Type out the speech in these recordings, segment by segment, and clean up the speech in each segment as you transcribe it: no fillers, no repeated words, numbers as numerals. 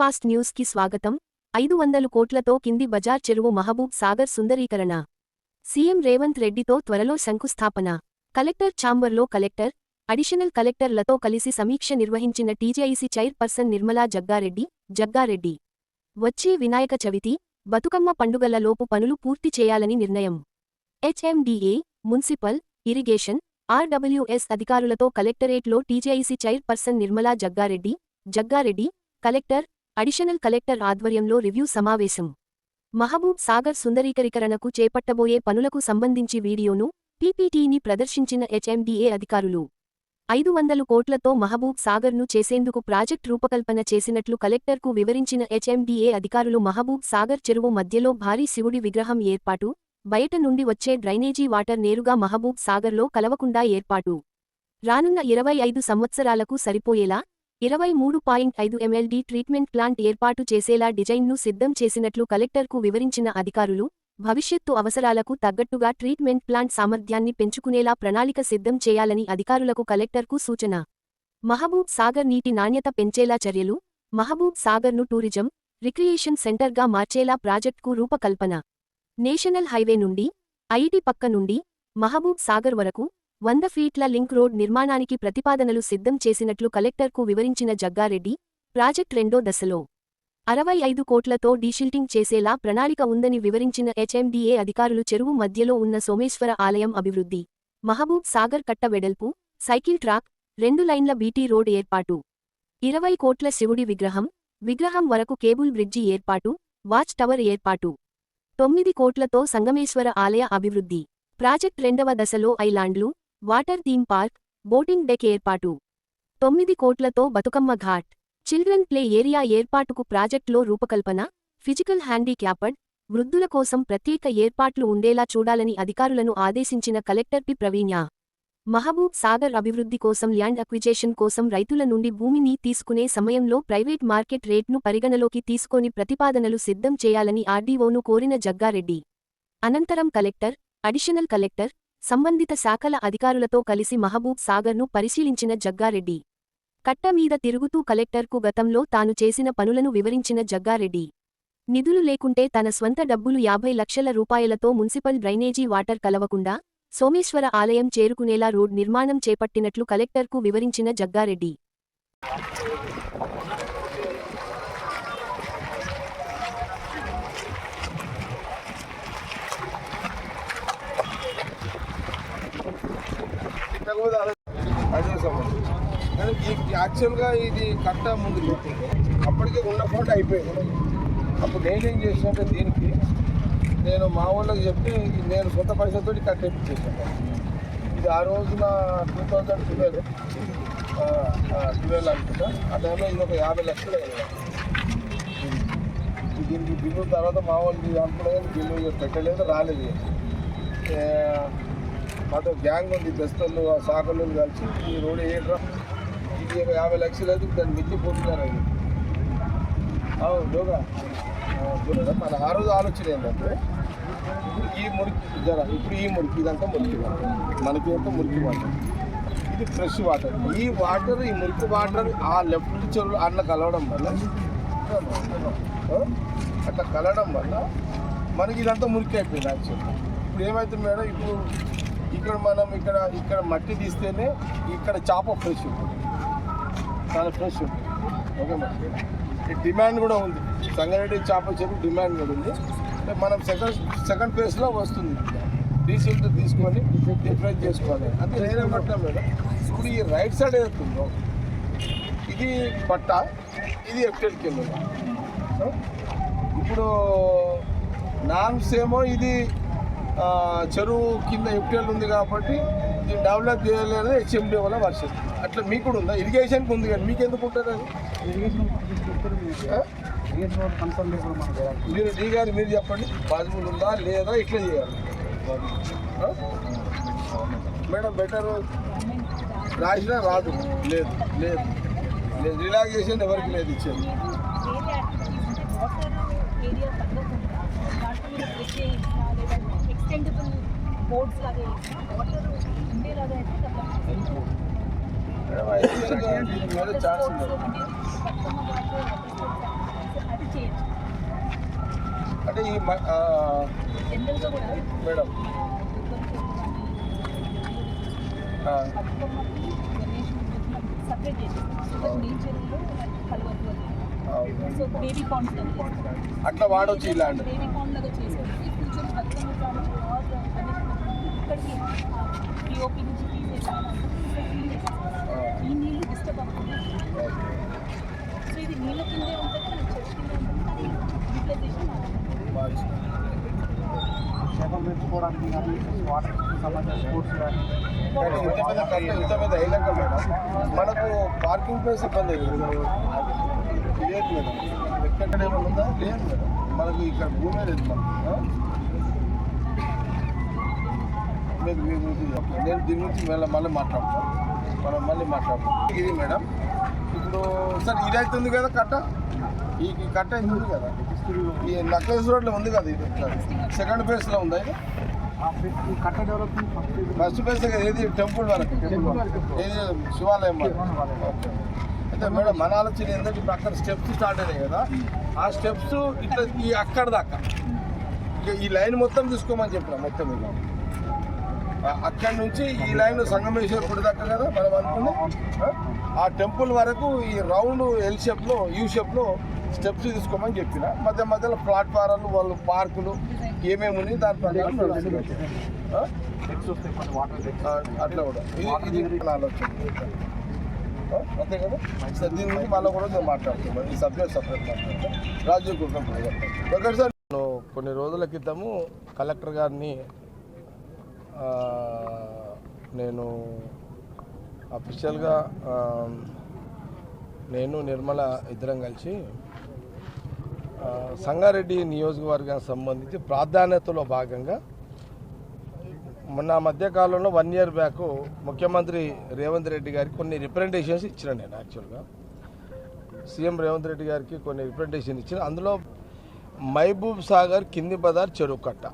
Fast news కి స్వాగతం. 500 కోట్లతో కింది బజార్ చెరువు మహబూబ్ సాగర్ సుందరీకరణ. సీఎం రేవంత్ రెడ్డితో త్వరలో శంకుస్థాపన. కలెక్టర్ ఛాంబర్లో కలెక్టర్, అడిషనల్ కలెక్టర్లతో కలిసి సమీక్ష నిర్వహించిన టీజేఐసీ చైర్పర్సన్ నిర్మలా జగ్గారెడ్డి. వచ్చే వినాయక చవితి, బతుకమ్మ పండుగలలోపు పనులు పూర్తి చేయాలని నిర్ణయం. హెచ్ఎండీఏ, మున్సిపల్, ఇరిగేషన్, ఆర్డబ్ల్యూఎస్ అధికారులతో కలెక్టరేట్లో TJIC chairperson Nirmala Jaggareddy, collector, additional collector ఆధ్వర్యంలో రివ్యూ సమావేశం. మహబూబ్ సాగర్ సుందరీకరణకు చేపట్టబోయే పనులకు సంబంధించి వీడియోను, పీపీటీని ప్రదర్శించిన హెచ్ఎండీఏ అధికారులు. 500 కోట్లతో మహబూబ్ సాగర్ను చేసేందుకు ప్రాజెక్ట్ రూపకల్పన చేసినట్లు కలెక్టర్కు వివరించిన హెచ్ఎండీఏ అధికారులు మహబూబ్ సాగర్ చెరువు మధ్యలో భారీ శివుడి విగ్రహం ఏర్పాటు, బయట నుండి వచ్చే డ్రైనేజీ వాటర్ నేరుగా మహబూబ్ సాగర్లో కలవకుండా ఏర్పాటు, రానున్న 25 సంవత్సరాలకు సరిపోయేలా 23.5 MLD ట్రీట్మెంట్ ప్లాంట్ ఏర్పాటు చేసేలా డిజైన్ను సిద్ధం చేసినట్లు కలెక్టర్కు వివరించిన అధికారులు, భవిష్యత్తు అవసరాలకు తగ్గట్టుగా ట్రీట్మెంట్ ప్లాంట్ సామర్థ్యాన్ని పెంచుకునేలా ప్రణాళిక సిద్ధం చేయాలని అధికారులకు కలెక్టర్కు సూచన. మహబూబ్ సాగర్ నీటి నాణ్యత పెంచేలా చర్యలు, మహబూబ్ సాగర్ను టూరిజం, రిక్రియేషన్ సెంటర్గా మార్చేలా ప్రాజెక్టుకు రూపకల్పన. నేషనల్ హైవే నుండి, ఐటీ పక్క నుండి, మహబూబ్ సాగర్ వరకు 100 ఫీట్ల లింక్ రోడ్ నిర్మాణానికి ప్రతిపాదనలు సిద్ధం చేసినట్లు కలెక్టర్కు వివరించిన జగ్గారెడ్డి, ప్రాజెక్ట్ రెండో దశలో 65 కోట్లతో డీషిల్టింగ్ చేసేలా ప్రణాళిక ఉందని వివరించిన హెచ్ఎండీఏ అధికారులు చెరువు మధ్యలో ఉన్న సోమేశ్వర ఆలయం అభివృద్ధి, మహబూబ్ సాగర్ కట్ట వెడల్పు, సైకిల్ ట్రాక్, 2 లైన్ల బీటీ రోడ్ ఏర్పాటు, 20 కోట్ల శివుడి విగ్రహం వరకు కేబుల్ బ్రిడ్జి ఏర్పాటు, వాచ్ టవర్ ఏర్పాటు, 9 కోట్లతో సంగమేశ్వర ఆలయ అభివృద్ధి. ప్రాజెక్ట్ రెండవ దశలో ఐలాండ్లు, water theme park, boating deck ఏర్పాటు, 9 కోట్లతో Bathukamma ghat, children play area ఏర్పాటుకు ప్రాజెక్టులో రూపకల్పన. ఫిజికల్ హ్యాండీక్యాప్డ్, వృద్ధుల కోసం ప్రత్యేక ఏర్పాట్లు ఉండేలా చూడాలని అధికారులను ఆదేశించిన కలెక్టర్ పి. ప్రవీణ్య. మహబూబ్ సాగర్ అభివృద్ధి కోసం ల్యాండ్ అక్విజేషన్ కోసం రైతుల నుండి భూమిని తీసుకునే సమయంలో ప్రైవేట్ మార్కెట్ రేట్ను పరిగణలోకి తీసుకొని ప్రతిపాదనలు సిద్ధం చేయాలని ఆర్డీఓను కోరిన జగ్గారెడ్డి. అనంతరం కలెక్టర్, అడిషనల్ కలెక్టర్, సంబంధిత శాఖల అధికారులతో కలిసి మహబూబ్ సాగర్ను పరిశీలించిన జగ్గారెడ్డి. కట్ట మీద తిరుగుతూ కలెక్టర్కు గతంలో తాను చేసిన పనులను వివరించిన జగ్గారెడ్డి. నిధులు లేకుంటే తన స్వంత డబ్బులు 50 లక్షల రూపాయలతో మున్సిపల్ డ్రైనేజీ వాటర్ కలవకుండా సోమేశ్వర ఆలయం చేరుకునేలా రోడ్ నిర్మాణం చేపట్టినట్లు కలెక్టర్కు వివరించిన జగ్గారెడ్డి. యాక్చువల్గా ఇది కట్ట ముందు అప్పటికే ఉన్న ఫోటో అయిపోయింది. అప్పుడు నేనేం చేసినట్టే దీనికి నేను మా వాళ్ళకి చెప్తే నేను సొంత పైసలతో కట్ట చేశాను. ఇది ఆ రోజున 2012 అనుకుంటా. ఆ టైంలో ఇది ఒక 50 లక్షలు అయ్యింది. దీనికి బిల్లు తర్వాత మా వాళ్ళు అనుకునే బిల్లు పెట్టలేదు, రాలేదు. మాతో గ్యాంగ్ ఉంది, బెస్తలు సాకలు కలిసి ఈ రోడ్డు ఏట్రా ఇది 50 లక్షలు అయితే దాన్ని మించిపోతున్నారు. అది యోగా మన ఆ రోజు ఆలోచన ఏంటంటే ఈ మురికి ఇప్పుడు ఈ మురికి ఇదంతా మురికి వాటర్, మనకి అంతా మురికి వాటర్, ఇది ఫ్రెష్ వాటర్. ఈ వాటర్, ఈ మురికి వాటర్ ఆ లెఫ్ట్ చెరువులు అట్లా కలవడం వల్ల మనకి ఇదంతా మురికి అయిపోయింది. యాక్చువల్గా ఇప్పుడు ఏమవుతుంది మేడం, ఇప్పుడు ఇక్కడ మనం ఇక్కడ మట్టి తీస్తేనే ఇక్కడ చేప ఫ్రెష్ ఉంటుంది, చాలా ఫ్రెష్ ఉంటుంది. ఓకే మేడం, ఈ డిమాండ్ కూడా ఉంది. సంగారెడ్డి చేప చెరువు డిమాండ్ కూడా ఉంది. మనం సెకండ్ ఫేజ్లో వస్తుంది. డీజిల్ తీసుకొని డిఫరెన్స్ చేసుకోవాలి. అంటే నేనేమంటున్నాను మేడం, ఇప్పుడు ఈ రైట్ సైడ్ ఏదవుతుందో ఇది పట్ట, ఇది ఎఫ్టెల్ కింద. ఇప్పుడు నామ్స్ ఏమో ఇది చెరువు కింద ఎఫ్టీఎల్ ఉంది కాబట్టి ఇది డెవలప్ చేయలేదు హెచ్ఎండి వల్ల వర్షం. అట్లా మీకు కూడా ఉందా? ఇరిగేషన్కి ఉంది కానీ మీకు ఎందుకు ఉంటుంది అది? మీరు డీ గారు మీరు చెప్పండి, పాసిబుల్ ఉందా లేదా, ఇట్లా చేయాలి మేడం. బెటర్ రాసినా రాదు, లేదు లేదు లేదు రిలాక్సేషన్ ఎవరికి లేదు ఇచ్చేది. ఛాన్స్ అది చేయొచ్చు. అంటే ఈ జనరల్గా కూడా మేడం సపరేట్ చేసి మెయిన్ చెరువులో కలవట్లో సో బేబీ పాండ్స్ అట్లా వాడవచ్చు ఇలాంటి బేబీ పాండ్ లాగా చేసేసి ఫ్యూచర్ బతుకమ్మ ఇక్కడికి పిఓపి నుంచి తీసేసి ఈ నీళ్ళు డిస్టర్బ్ అవుతుంది. సో ఇది నీళ్ళ కిందే ఉంటుంది, మన చెట్టు కింద ఉంటుంది, కానీ యూటిలైజేషన్ చేపలు పెంచుకోవడానికి కానీ వాటర్కి సంబంధించిన స్పోర్ట్స్ కానీ ఇంత పెద్ద అయినాక మేడం మనకు పార్కింగ్ ప్లేస్ ఇబ్బంది లేదు మేడం. ఎక్కడ ఏమైనా ఉందా? లేదు మేడం, మనకు ఇక్కడ భూమే లేదు మనకు. మీకు మీ గురించి చెప్తాను, నేను దీని గురించి మళ్ళీ మాట్లాడతాను, మనం మళ్ళీ మాట్లాడతాం. ఇది మేడం ఇప్పుడు సార్ ఇది అవుతుంది కదా కట్ట, ఈ కట్ట ఇది ఉంది కదా, ఈ నక్లెస్ రోడ్లో ఉంది కదా, ఇది సెకండ్ ఫేజ్లో ఉందా? ఇది ఈ కట్ట డెవలప్మెంట్ ఫస్ట్ ఫేజ్ ఏది టెంపుల్ వరకు, ఏది శివాలయం వరకు. అయితే మేడం మన ఆలోచన ఏంటంటే ఇప్పుడు అక్కడ స్టెప్స్ స్టార్ట్ అయినాయి కదా, ఆ స్టెప్స్ ఇట్లా ఈ అక్కడ దాకా ఇక ఈ లైన్ మొత్తం తీసుకోమని చెప్పిన మొత్తం ఇక అక్కడి నుంచి ఈ లైన్ సంగమేశ్వర గుడి దాకా కదా మనం అనుకున్నాం, ఆ టెంపుల్ వరకు ఈ రౌండ్ ఎల్ షేప్లో యూ షేప్లో స్టెప్స్ తీసుకోమని చెప్పిన. మధ్య మధ్యలో ప్లాట్ఫారాలు వాళ్ళు పార్కులు ఏమేమి ఉన్నాయి దాని ప్రకారం అట్లా కూడా ఇది ఆలోచన అంతే కదా. సార్ దీని గురించి మళ్ళీ కూడా నేను మాట్లాడుతున్నాను, ఈ సబ్జెక్ట్ సపరేట్ మాట్లాడతాను. రాజీవ్ గుర్రం ఒకటి సార్ నేను కొన్ని రోజుల క్రితము కలెక్టర్ గారిని నేను అఫీషియల్గా నేను నిర్మల ఇద్దరం కలిసి సంగారెడ్డి నియోజకవర్గానికి సంబంధించి ప్రాధాన్యతలో భాగంగా మొన్న మధ్యకాలంలో 1 year బ్యాక్ ముఖ్యమంత్రి రేవంత్ రెడ్డి గారికి కొన్ని రిప్రజెంటేషన్స్ ఇచ్చిన. నేను యాక్చువల్గా సీఎం రేవంత్ రెడ్డి గారికి కొన్ని రిప్రజెంటేషన్ ఇచ్చిన. అందులో మహబూబ్ సాగర్ కింది బజార్ చెరువు కట్ట,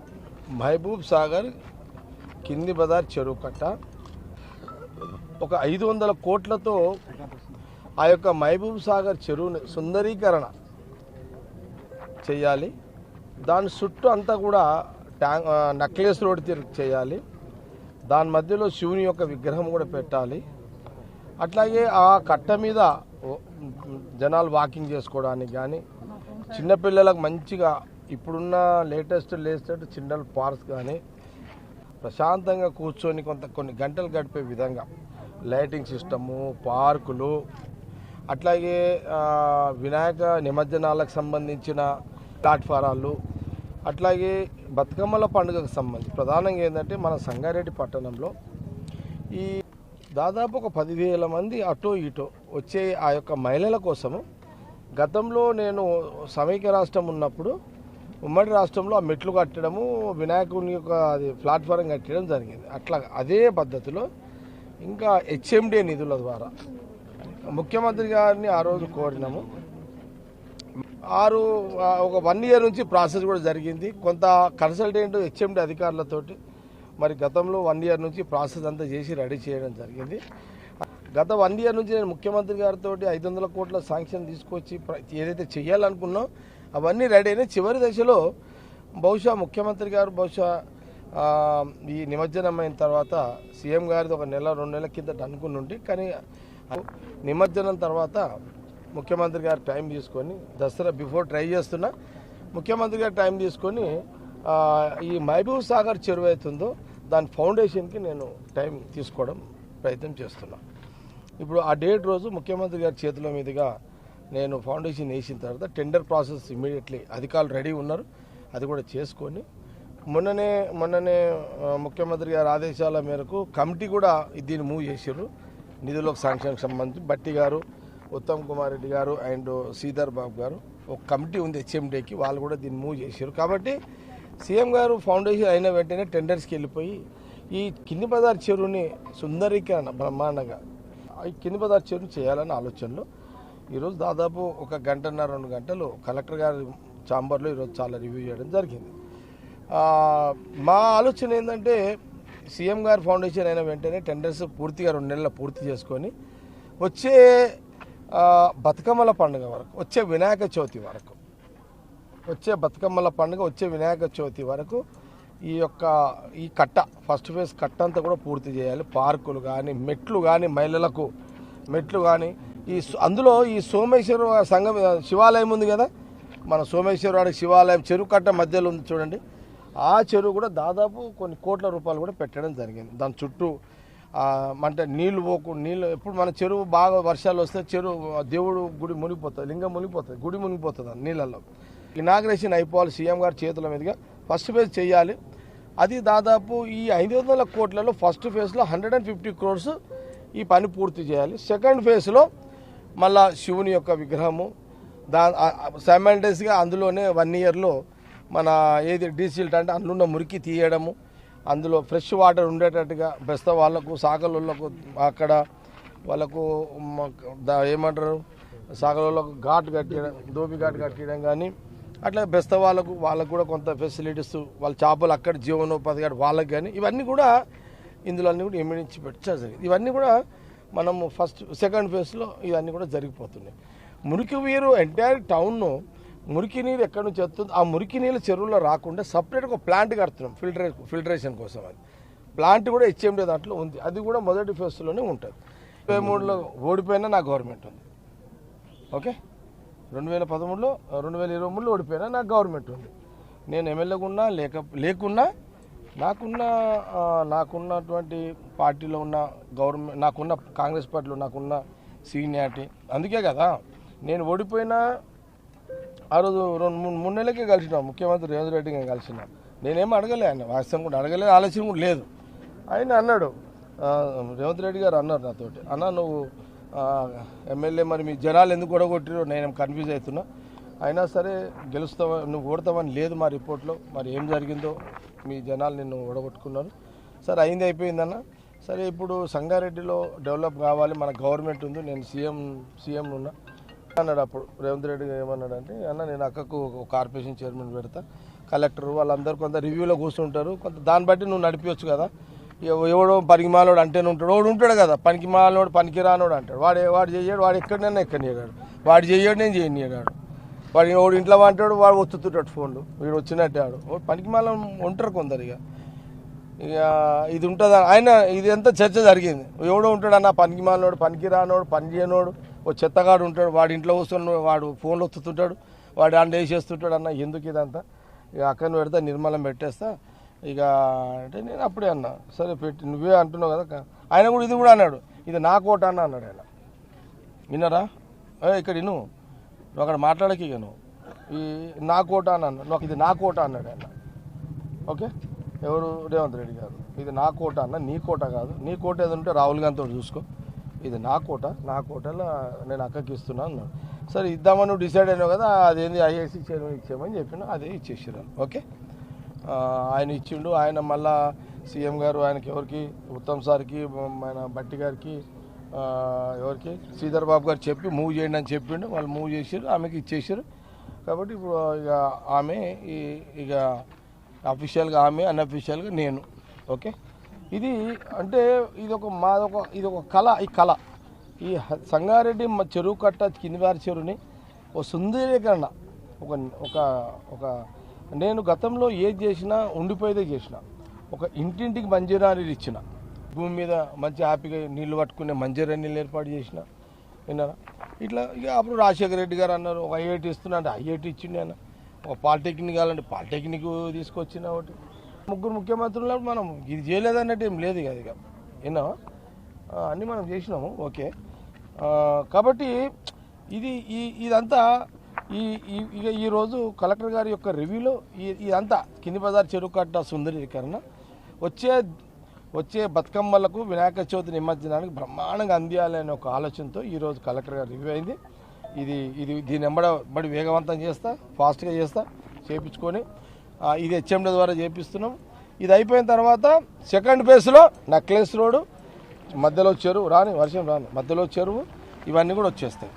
మహబూబ్ సాగర్ కింది బజార్ చెరువు కట్ట ఒక 500 కోట్లతో ఆ యొక్క మహబూబ్ సాగర్ చెరువుని సుందరీకరణ చేయాలి. దాని చుట్టూ అంతా కూడా నక్లెస్ రోడ్ చేయాలి. దాని మధ్యలో శివుని యొక్క విగ్రహం కూడా పెట్టాలి. అట్లాగే ఆ కట్ట మీద జనాలు వాకింగ్ చేసుకోవడానికి కానీ, చిన్నపిల్లలకు మంచిగా ఇప్పుడున్న లేటెస్ట్ చిల్డ్రన్ పార్క్స్ కానీ ప్రశాంతంగా కూర్చొని కొన్ని గంటలు గడిపే విధంగా లైటింగ్ సిస్టము, పార్కులు, అట్లాగే వినాయక నిమజ్జనాలకు సంబంధించిన ప్లాట్ఫారాలు, అట్లాగే బతుకమ్మల పండుగకు సంబంధించి ప్రధానంగా ఏంటంటే మన సంగారెడ్డి పట్టణంలో ఈ దాదాపు ఒక 10,000 మంది అటో ఇటో వచ్చే ఆ యొక్క మహిళల కోసము గతంలో నేను సమైక్య రాష్ట్రం ఉన్నప్పుడు ఉమ్మడి రాష్ట్రంలో ఆ మెట్లు కట్టడము, వినాయకుని యొక్క అది ప్లాట్ఫారం కట్టడం జరిగింది. అట్లా అదే పద్ధతిలో ఇంకా హెచ్ఎండి నిధుల ద్వారా ముఖ్యమంత్రి గారిని ఆ రోజు కోరినాము. ఒక 1 year నుంచి ప్రాసెస్ కూడా జరిగింది. కొంత కన్సల్టెంట్ హెచ్ఎండి అధికారులతోటి మరి గతంలో 1 year నుంచి ప్రాసెస్ అంతా చేసి రెడీ చేయడం జరిగింది. గత 1 year నుంచి నేను ముఖ్యమంత్రి గారితో 500 కోట్ల శాంక్షన్ తీసుకొచ్చి ఏదైతే చేయాలనుకున్నా అవన్నీ రెడీ అయినాయి. చివరి దశలో బహుశా ముఖ్యమంత్రి గారు ఈ నిమజ్జనం అయిన తర్వాత సీఎం గారిది ఒక 1-2 నెలల కిందట అనుకుని ఉండి, కానీ నిమజ్జనం తర్వాత ముఖ్యమంత్రి గారు టైం తీసుకొని దసరా బిఫోర్ ట్రై చేస్తున్నా, ముఖ్యమంత్రి గారు టైం తీసుకొని ఈ మహబూబ్ సాగర్ చెరువు అవుతుందో దాని ఫౌండేషన్కి నేను టైం తీసుకోవడం ప్రయత్నం చేస్తున్నా. ఇప్పుడు ఆ డేట్ రోజు ముఖ్యమంత్రి గారి చేతుల మీదుగా నేను ఫౌండేషన్ వేసిన తర్వాత టెండర్ ప్రాసెస్ ఇమీడియట్లీ అధికారులు రెడీ ఉన్నారు, అది కూడా చేసుకొని మొన్ననే ముఖ్యమంత్రి గారి ఆదేశాల మేరకు కమిటీ కూడా దీన్ని మూవ్ చేశారు. నిధులకు శాంక్షన్కి సంబంధించి బట్టి గారు, ఉత్తమ్ కుమార్ రెడ్డి గారు అండ్ శ్రీధర్ బాబు గారు ఒక కమిటీ ఉంది హెచ్ఎండికి, వాళ్ళు కూడా దీన్ని మూవ్ చేశారు. కాబట్టి సీఎం గారు ఫౌండేషన్ అయిన వెంటనే టెండర్స్కి వెళ్ళిపోయి ఈ కింది బజార్ చెరువుని సుందరీకరణ బ్రహ్మాండంగా ఈ కింది బజార్ చెరువుని చేయాలన్న ఆలోచనలో ఈరోజు దాదాపు 1 గంటన్నర 2 గంటలు కలెక్టర్ గారి ఛాంబర్లో ఈరోజు చాలా రివ్యూ చేయడం జరిగింది. మా ఆలోచన ఏంటంటే సీఎం గారు ఫౌండేషన్ అయిన వెంటనే టెండర్స్ పూర్తిగా 2 నెలలు పూర్తి చేసుకొని వచ్చే బతుకమ్మల పండుగ వరకు, వచ్చే వినాయక చవితి వరకు వచ్చే బతుకమ్మల పండుగ వచ్చే వినాయక చవితి వరకు ఈ కట్ట ఫస్ట్ ఫేజ్ కట్ట అంతా కూడా పూర్తి చేయాలి. పార్కులు కానీ మెట్లు కానీ మహిళలకు మెట్లు కానీ అందులో ఈ సోమేశ్వర సంఘం శివాలయం ఉంది కదా, మన సోమేశ్వరవాడి శివాలయం చెరువు కట్ట మధ్యలో ఉంది చూడండి. ఆ చెరువు కూడా దాదాపు కొన్ని కోట్ల రూపాయలు కూడా పెట్టడం జరిగింది. దాని చుట్టూ అంటే నీళ్ళు ఎప్పుడు మన చెరువు బాగా వర్షాలు వస్తే చెరువు దేవుడు గుడి మునిగిపోతుంది, లింగం మునిగిపోతుంది, గుడి మునిగిపోతుంది నీళ్ళల్లో. ఇనాగ్రేషన్ అయిపోవాలి సీఎం గారి చేతుల మీదుగా ఫస్ట్ ఫేజ్ చేయాలి. అది దాదాపు ఈ 500 కోట్లలో ఫస్ట్ ఫేజ్లో 150 crores ఈ పని పూర్తి చేయాలి. సెకండ్ ఫేజ్లో మళ్ళా శివుని యొక్క విగ్రహము సైమల్టేనియస్గా అందులోనే 1 yearలో మన ఏది డీసిల్ట్ అంటే అందులో మురికి తీయడము, అందులో ఫ్రెష్ వాటర్ ఉండేటట్టుగా బెస్త వాళ్ళకు సాగలకు అక్కడ వాళ్ళకు ఏమంటారు సాగలకు ఘాట్ కట్టడం, దోబి ఘాట్ కట్టడం కానీ అట్లా బెస్త వాళ్ళకు కూడా కొంత ఫెసిలిటీస్ వాళ్ళ చేపలు అక్కడ జీవనోపాధి కానీ వాళ్ళకి కానీ ఇవన్నీ కూడా ఇందులో అన్నీ కూడా ఇమిడించి పెట్టారు. ఇవన్నీ కూడా మనము సెకండ్ ఫేజ్లో ఇవన్నీ కూడా జరిగిపోతున్నాయి. మురికి నీరు ఎంటైర్ టౌన్ను మురికి నీరు ఎక్కడి నుంచి వస్తుంది, ఆ మురికి నీళ్ళు చెరువులో రాకుండా సపరేట్గా ఒక ప్లాంట్ కడుతున్నాం ఫిల్టరేషన్ కోసం. అది ప్లాంట్ కూడా హెచ్ఎండి దాంట్లో ఉంది, అది కూడా మొదటి ఫేజ్లోనే ఉంటుంది. 2023లో ఓడిపోయినా నా గవర్నమెంట్ ఉంది. ఓకే, 2013లో 2023లో ఓడిపోయినా నాకు గవర్నమెంట్ ఉంది. నేను ఎమ్మెల్యేగా ఉన్నా లేకున్నా నాకున్నటువంటి పార్టీలో ఉన్న గవర్నమెంట్, నాకున్న కాంగ్రెస్ పార్టీలో నాకున్న సీనియారిటీ, అందుకే కదా నేను ఓడిపోయినా. ఆ రోజు 2-3 నెలలకే కలిసిన ముఖ్యమంత్రి రేవంత్ రెడ్డి గారిని కలిసిన. నేనేం అడగలే, ఆయన వాస్తవం కూడా అడగలేదు, ఆలోచన కూడా లేదు. ఆయన అన్నాడు, రేవంత్ రెడ్డి గారు అన్నారు నాతోటి, అన్న నువ్వు ఎమ్మెల్యే మరి మీ జనాలు ఎందుకు ఓడగొట్టిరో నేను కన్ఫ్యూజ్ అవుతున్నా, అయినా సరే గెలుస్తావా నువ్వు ఓడతావని లేదు మా రిపోర్ట్లో, మరి ఏం జరిగిందో మీ జనాలు నిన్ను ఓడగొట్టుకున్నారు. సరే అయింది అయిపోయిందన్న. సరే ఇప్పుడు సంగారెడ్డిలో డెవలప్ కావాలి, మన గవర్నమెంట్ ఉంది, నేను సీఎం ఉన్నా అన్నాడు. అప్పుడు రేవంత్ రెడ్డి ఏమన్నాడంటే, అన్న నేను అక్కకు ఒక కార్పొరేషన్ చైర్మన్ పెడతా, కలెక్టర్ వాళ్ళందరూ కొంత రివ్యూలో కూర్చుంటారు, కొంత దాన్ని బట్టి నువ్వు నడిపించచ్చు కదా. ఎవడో పనికిమాలోడు అంటేనే ఉంటాడు కదా, పనికిమాలోడు పనికిరానోడు అంటాడు. వాడు చెయ్యాడు, వాడు ఎక్కడైనా చేయడాడు, వాడు చెయ్యాడు నేను చేయనియడాడు, వాడు ఇంట్లో అంటాడు, వాడు వస్తుంటాడు ఫోన్లు, వీడు వచ్చినట్టే ఆడు పనికిమాల ఉంటారు కొందరు. ఇక ఇది ఉంటుంది ఆయన, ఇది ఎంత చర్చ జరిగింది. ఎవడో ఉంటాడు అన్న పనికిమాలోడు పనికిరానోడు పని చేయనోడు, ఓ చెత్తగాడు ఉంటాడు, వాడు ఇంట్లో వస్తున్నాడు, వాడు ఫోన్లు వస్తుంటాడు, వాడు అండ వేసేస్తుంటాడు. అన్న ఎందుకు ఇదంతా, ఇక అక్కడ పెడతా నిర్మలం పెట్టేస్తా ఇక అంటే నేను అప్పుడే అన్నా, సరే పెట్టి నువ్వే అంటున్నావు కదా. ఆయన కూడా ఇది కూడా అన్నాడు, ఇది నా కోట అన్న అన్నాడు. ఆయన విన్నారా, ఇక్కడ నువ్వు అక్కడ మాట్లాడకి ఇక నువ్వు ఈ నా కోట అన్నాను, నాకు ఇది నా కోట అన్నాడు ఆయన. ఓకే, ఎవరు రేవంత్ రెడ్డి గారు, ఇది నా కోట అన్న, నీ కోట కాదు, నీ కోట ఏదో ఉంటే రాహుల్ గాంధీతో చూసుకో, ఇది నా కోటలో నేను అక్కకి ఇస్తున్నా అన్నాడు. సరే ఇద్దామని నువ్వు డిసైడ్ అయినావు కదా, అదేంది ఐఏసీ చైర్మన్ ఇచ్చామని చెప్పిన, అదే ఇచ్చేసారు. ఓకే, ఆయన ఇచ్చిండు. ఆయన మళ్ళా సీఎం గారు ఆయనకి ఎవరికి ఉత్తమ్ సార్కి ఆయన బట్టి గారికి ఎవరికి శ్రీధర్ బాబు గారు చెప్పి మూవ్ చేయండి అని చెప్పిండు, వాళ్ళు మూవ్ చేసారు, ఆమెకి ఇచ్చేసారు. కాబట్టి ఇప్పుడు ఇక ఆమె ఇక అఫీషియల్గా ఆమె, అన్అఫీషియల్గా నేను. ఓకే, ఇది అంటే ఇది ఒక కళ. ఈ కళ ఈ సంగారెడ్డి చెరువు కట్ట కిందివారి చెరువుని ఒక సుందరీకరణ, ఒక నేను గతంలో ఏది చేసినా ఉండిపోయేదే చేసిన. ఒక ఇంటింటికి మంజీరా నీళ్ళు ఇచ్చిన, భూమి మీద మంచి హ్యాపీగా నీళ్లు పట్టుకునే మంజీరా నీళ్ళు ఏర్పాటు చేసిన. విన్నారా, ఇట్లా ఇక అప్పుడు రాజశేఖర రెడ్డి గారు అన్నారు ఒక ఐఐటి ఇస్తున్నా అంటే ఐఐటి ఇచ్చిండు ఆయన. ఒక పాలిటెక్నిక్ కావాలంటే పాలిటెక్నిక్ తీసుకొచ్చిన. ఒకటి ముగ్గురు ముఖ్యమంత్రులు మనం ఇది చేయలేదన్నట్టు ఏం లేదు కదా, ఇక విన్నా అన్నీ మనం చేసినాము. ఓకే, కాబట్టి ఇదంతా ఇక ఈరోజు కలెక్టర్ గారి యొక్క రివ్యూలో ఇదంతా కింది బజార్ చెరువు కట్ట సుందరీకరణ వచ్చే బతుకమ్మలకు వినాయక చవితి నిమజ్జనానికి బ్రహ్మాండంగా అందియాలనే ఒక ఆలోచనతో ఈరోజు కలెక్టర్ గారు రివ్యూ అయింది. దీని బడి వేగవంతం చేస్తా, ఫాస్ట్గా చేస్తా, చేయించుకొని ఇది హెచ్ఎండి ద్వారా చేపిస్తున్నాం. ఇది అయిపోయిన తర్వాత సెకండ్ ఫేజ్లో నక్లెస్ రోడ్డు మధ్యలో చెరువు వర్షం రాని మధ్యలో చెరువు ఇవన్నీ కూడా వచ్చేస్తాయి.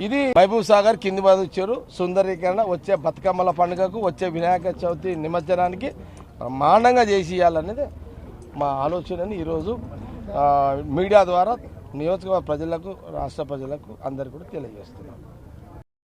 ఇది మహబూబ్ సాగర్ కింది బజార్ చెరువు సుందరీకరణ వచ్చే బతుకమ్మల పండుగకు వచ్చే వినాయక చవితి నిమజ్జనానికి బ్రహ్మాండంగా చేసి ఇవ్వాలనేది మా ఆలోచనని ఈరోజు మీడియా ద్వారా నియోజకవర్గ ప్రజలకు, రాష్ట్ర ప్రజలకు అందరికీ కూడా తెలియజేస్తున్నాం.